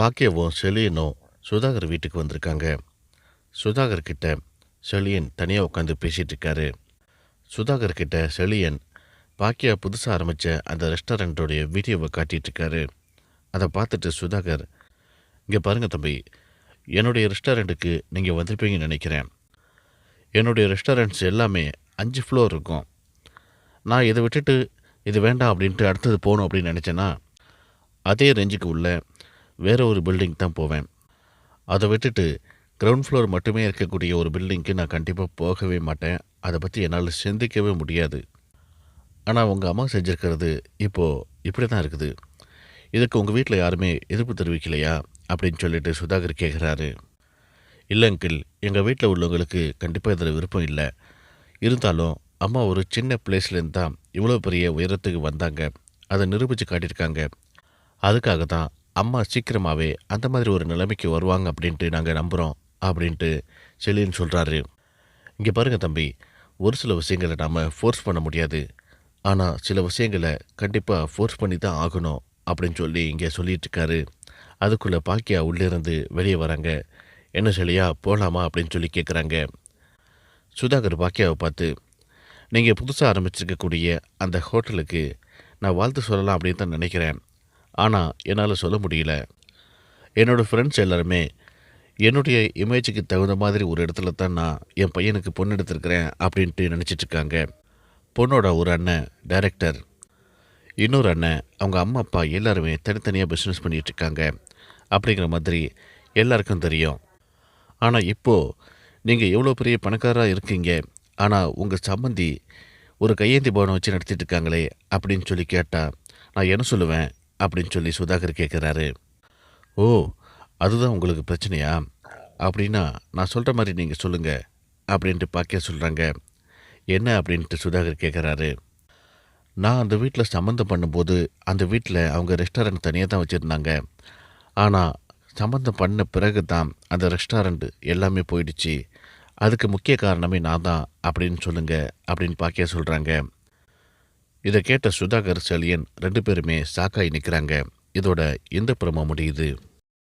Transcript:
பாக்கியவும் செலியனும் சுதாகர் வீட்டுக்கு வந்திருக்காங்க. சுதாகர் கிட்ட செலியன் தனியாக உட்காந்து பேசிகிட்டு இருக்காரு. சுதாகர் கிட்ட செலியன் பாக்கியா புதுசாக ஆரம்பித்த அந்த ரெஸ்டாரண்ட்டோடைய வீடியோவை காட்டிகிட்டு இருக்காரு. அதை பார்த்துட்டு சுதாகர், இங்கே பாருங்கள் தம்பி, என்னுடைய ரெஸ்டாரண்ட்டுக்கு நீங்கள் வந்திருப்பீங்கன்னு நினைக்கிறேன். என்னுடைய ரெஸ்டாரண்ட்ஸ் எல்லாமே 5 ஃப்ளோர் இருக்கும். நான் இதை விட்டுட்டு இது வேண்டாம் அப்படின்ட்டு அடுத்தது போகணும் அப்படின்னு நினச்சேன்னா அதே ரேஞ்சுக்கு உள்ள வேறு ஒரு பில்டிங் தான் போவேன். அதை விட்டுட்டு கிரவுண்ட் ஃப்ளோர் மட்டுமே இருக்கக்கூடிய ஒரு பில்டிங்க்கு நான் கண்டிப்பாக போகவே மாட்டேன். அதை பற்றி என்னால் சிந்திக்கவே முடியாது. ஆனால் உங்கள் அம்மா செஞ்சுருக்கிறது இப்போது இப்படி தான் இருக்குது. இதுக்கு உங்கள் வீட்டில் யாருமே எதிர்ப்பு தெரிவிக்கலையா அப்படின்னு சொல்லிட்டு சுதாகர் கேட்குறாரு. இல்லை அங்கிள், எங்கள் வீட்டில் உள்ளவங்களுக்கு கண்டிப்பாக இதில் விருப்பம் இல்லை. இருந்தாலும் அம்மா ஒரு சின்ன பிளேஸ்லேருந்து தான் இவ்வளோ பெரிய உயரத்துக்கு வந்தாங்க. அதை நிரூபித்து காட்டியிருக்காங்க. அதுக்காக தான் அம்மா சீக்கிரமாகவே அந்த மாதிரி ஒரு நிலைமைக்கு வருவாங்க அப்படின்ட்டு நாங்கள் நம்புகிறோம் அப்படின்ட்டு செலியன் சொல்கிறாரு. இங்கே பாருங்கள் தம்பி, ஒரு சில விஷயங்களை நாம் ஃபோர்ஸ் பண்ண முடியாது. ஆனால் சில விஷயங்களை கண்டிப்பாக ஃபோர்ஸ் பண்ணி தான் ஆகணும் அப்படின்னு சொல்லி இங்கே சொல்லிகிட்ருக்காரு. அதுக்குள்ளே பாக்கியா உள்ளேருந்து வெளியே வராங்க. என்ன செலியா, போகலாமா அப்படின்னு சொல்லி கேட்குறாங்க. சுதாகர் பாக்கியாவை பார்த்து, நீங்கள் புதுசாக ஆரம்பிச்சிருக்கக்கூடிய அந்த ஹோட்டலுக்கு நான் வாழ்த்து சொல்லலாம் அப்படின்னு தான் நினைக்கிறேன். ஆனால் என்னால் சொல்ல முடியல. என்னோடய ஃப்ரெண்ட்ஸ் எல்லாருமே என்னுடைய இமேஜுக்கு தகுந்த மாதிரி ஒரு இடத்துல தான் நான் என் பையனுக்கு பொண்ணு எடுத்திருக்கிறேன் அப்படின்ட்டு நினச்சிட்ருக்காங்க. பொண்ணோட ஒரு அண்ணன் டைரக்டர், இன்னொரு அண்ணன் அவங்க அம்மா அப்பா எல்லாருமே தனித்தனியாக பிஸ்னஸ் பண்ணிகிட்ருக்காங்க அப்படிங்கிற மாதிரி எல்லாருக்கும் தெரியும். ஆனால் இப்போது நீங்கள் எவ்வளோ பெரிய பணக்காரராக இருக்கீங்க, ஆனால் உங்கள் சம்மந்தி ஒரு கையேந்தி பவனை வச்சு நடத்திட்டு இருக்காங்களே அப்படின்னு சொல்லி கேட்டால் நான் என்ன சொல்லுவேன் அப்படின்னு சொல்லி சுதாகர் கேட்குறாரு. ஓ, அதுதான் உங்களுக்கு பிரச்சனையா? அப்படின்னா நான் சொல்கிற மாதிரி நீங்கள் சொல்லுங்கள் அப்படின்ட்டு பாக்கியா சொல்கிறாங்க. என்ன அப்படின்ட்டு சுதாகர் கேட்குறாரு. நான் அந்த வீட்டில் சம்மந்தம் பண்ணும்போது அந்த வீட்டில் அவங்க ரெஸ்டாரண்ட் தனியாக தான் வச்சுருந்தாங்க. ஆனால் சம்மந்தம் பண்ண பிறகு தான் அந்த ரெஸ்டாரண்ட் எல்லாமே போயிடுச்சு. அதுக்கு முக்கிய காரணமே நான் தான் அப்படின்னு சொல்லுங்க அப்படின்னு பாக்கியா சொல்கிறாங்க. இதை கேட்ட சுதாகர், செலியன் 2 பேருமே சாக்காய் நிற்கிறாங்க. இதோட இந்த ப்ரோமோ முடியுது.